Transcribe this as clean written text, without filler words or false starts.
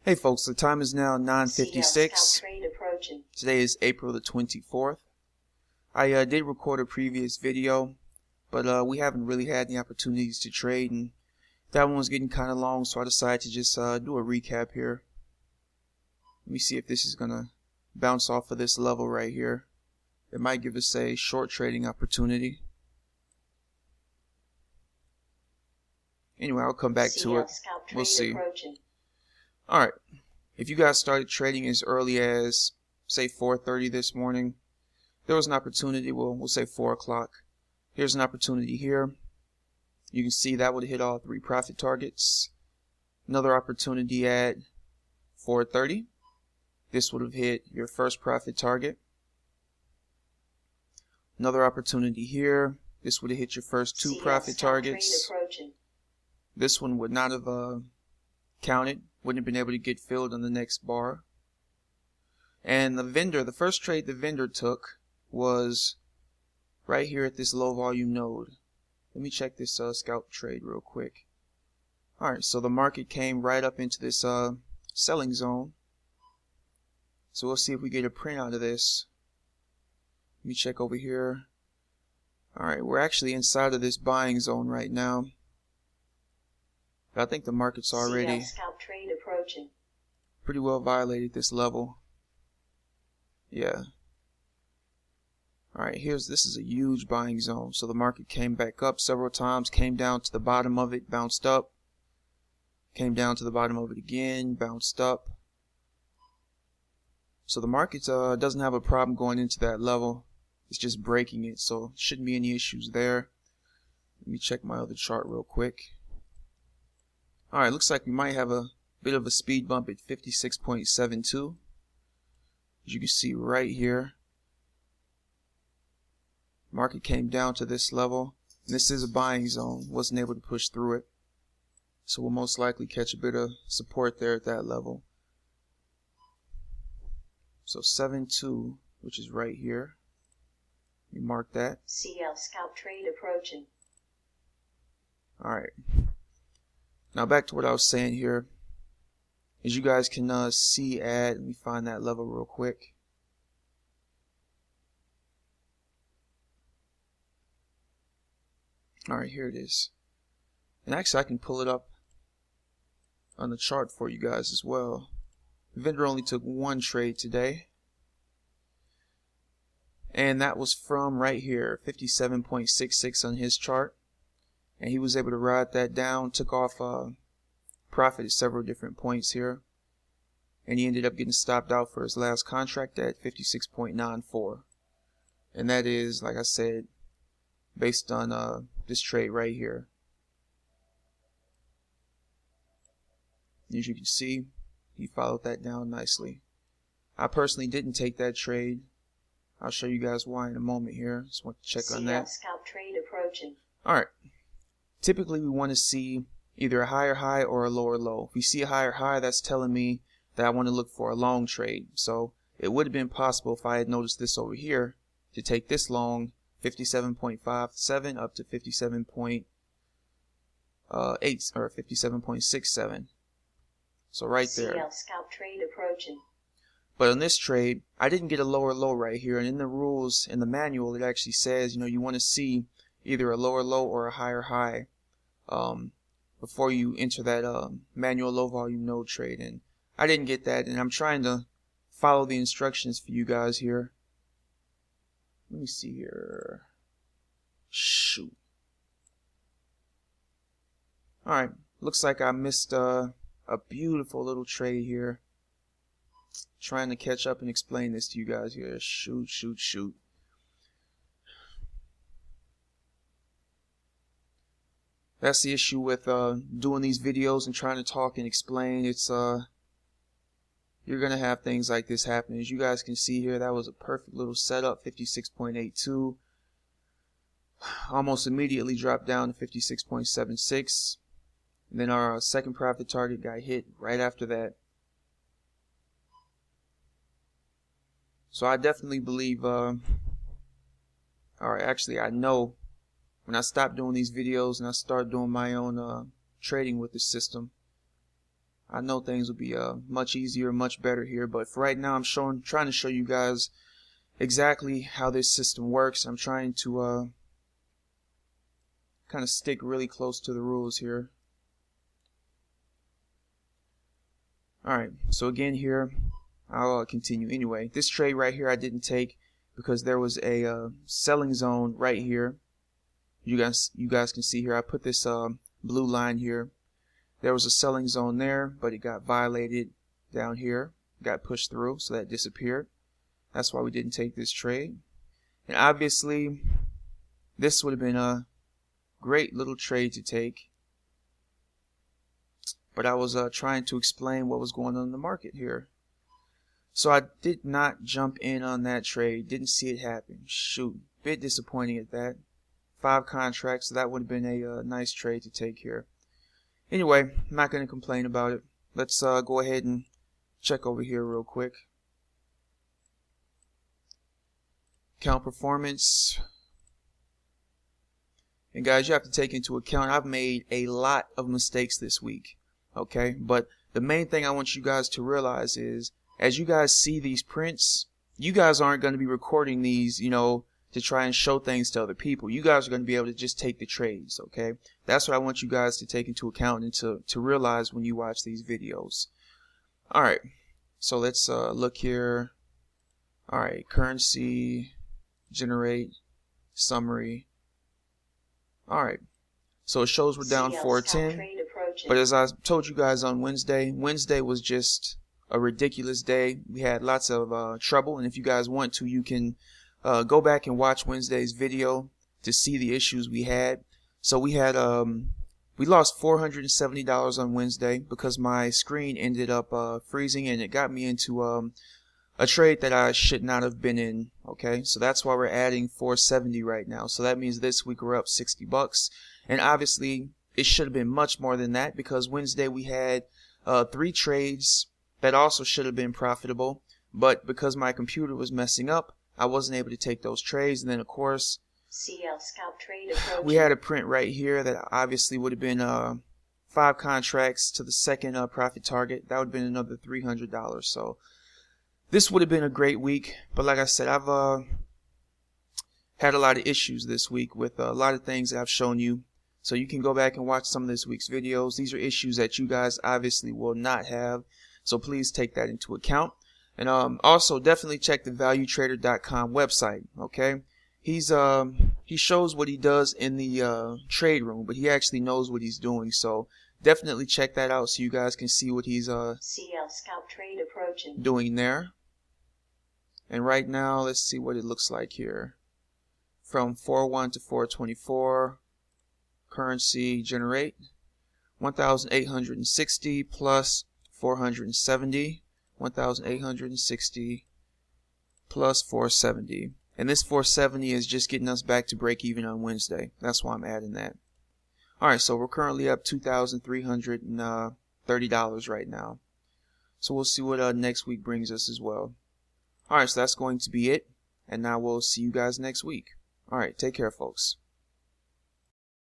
Hey folks, the time is now 9:56. Today is April the 24th. I did record a previous video, but we haven't really had the opportunities to trade, and that one was getting kind of long, so I decided to just do a recap here. Let me see if this is gonna bounce off of this level right here. It might give us a short trading opportunity. Anyway, I'll come back to it. We'll see. Alright, if you guys started trading as early as, say, 4:30 this morning, there was an opportunity, we'll say 4 o'clock. Here's an opportunity here. You can see that would hit all 3 profit targets. Another opportunity at 4:30. This would have hit your first profit target. Another opportunity here. This would have hit your first 2 profit targets. This one would not have counted. Wouldn't have been able to get filled on the next bar. And the first trade the vendor took was right here at this low volume node. Let me check this scalp trade real quick. Alright, so the market came right up into this selling zone. So we'll see if we get a print out of this. Let me check over here. Alright, we're actually inside of this buying zone right now. I think the market's already pretty well violated this level. Yeah. Alright, this is a huge buying zone. So the market came back up several times, came down to the bottom of it, bounced up, came down to the bottom of it again, bounced up. So the market doesn't have a problem going into that level. It's just breaking it, so shouldn't be any issues there. Let me check my other chart real quick. Alright, looks like we might have a bit of a speed bump at 56.72. As you can see right here, market came down to this level, and this is a buying zone. Wasn't able to push through it, so we'll most likely catch a bit of support there at that level. So 7.2, which is right here. We mark that. CL scalp trade approaching. Alright. Now back to what I was saying here. As you guys can see let me find that level real quick. Alright, here it is. And actually I can pull it up on the chart for you guys as well. The vendor only took 1 trade today. And that was from right here, 57.66 on his chart. And he was able to ride that down, took off profit at several different points here. And he ended up getting stopped out for his last contract at 56.94. And that is, like I said, based on this trade right here. As you can see, he followed that down nicely. I personally didn't take that trade. I'll show you guys why in a moment here. Just want to check on that. Scalp trade approaching. Alright. Typically we want to see either a higher high or a lower low. If we see a higher high, that's telling me that I want to look for a long trade. So it would have been possible if I had noticed this over here to take this long, 57.57 up to 57.8 or 57.67. So right there. CL scalp trade approaching. But on this trade, I didn't get a lower low right here, and in the rules, in the manual, it actually says, you want to see either a lower low or a higher high before you enter that manual low volume node trade. And I didn't get that, and I'm trying to follow the instructions for you guys here. Let me see here. Shoot. Alright, looks like I missed a beautiful little trade here. Trying to catch up and explain this to you guys here. Shoot. That's the issue with doing these videos and trying to talk and explain. It's you're gonna have things like this happen. As you guys can see here, that was a perfect little setup, 56.82. Almost immediately dropped down to 56.76. And then our second profit target got hit right after that. So I definitely believe, or actually I know when I stop doing these videos and I start doing my own trading with the system, I know things will be much easier, much better here, but for right now I'm trying to show you guys exactly how this system works. I'm trying to kind of stick really close to the rules here. Alright, so again here, I'll continue anyway. This trade right here I didn't take because there was a selling zone right here. You guys can see here, I put this blue line here. There was a selling zone there, but it got violated down here, got pushed through, so that disappeared. That's why we didn't take this trade. And obviously, this would have been a great little trade to take, but I was trying to explain what was going on in the market here. So I did not jump in on that trade, didn't see it happen. Shoot, bit disappointing at that. 5 contracts, so that would have been a nice trade to take here. Anyway, I'm not going to complain about it. Let's go ahead and check over here real quick. Account performance. And guys, you have to take into account I've made a lot of mistakes this week. Okay, but the main thing I want you guys to realize is, as you guys see these prints, you guys aren't going to be recording these, you know, to try and show things to other people. You guys are going to be able to just take the trades, okay? That's what I want you guys to take into account and to realize when you watch these videos. Alright, so let's look here. Alright, currency, generate, summary. Alright, so it shows we're down 410. But as I told you guys on Wednesday was just a ridiculous day. We had lots of trouble, and if you guys want to, you can go back and watch Wednesday's video to see the issues we had. So we had we lost $470 on Wednesday because my screen ended up freezing, and it got me into a trade that I should not have been in. Okay, so that's why we're adding 470 right now. So that means this week we're up $60, and obviously it should have been much more than that because Wednesday we had 3 trades that also should have been profitable, but because my computer was messing up, I wasn't able to take those trades. And then of course CL Scout trade approaching. We had a print right here that obviously would have been 5 contracts to the second profit target. That would have been another $300. So this would have been a great week, but like I said, I've had a lot of issues this week with a lot of things that I've shown you. So you can go back and watch some of this week's videos. These are issues that you guys obviously will not have, so please take that into account. And also definitely check the valutrader.com website. Okay, he shows what he does in the trade room, but he actually knows what he's doing. So definitely check that out so you guys can see what he's CL Scout trade approaching. doing there. And right now, let's see what it looks like here. From 4:1 to 4:24, currency generate 1,860 plus 470. 1,860 plus 470, and this 470 is just getting us back to break even on Wednesday. That's why I'm adding that. Alright, so we're currently up $2,330 right now, so we'll see what next week brings us as well. Alright, so that's going to be it, and now we'll see you guys next week. Alright, take care folks.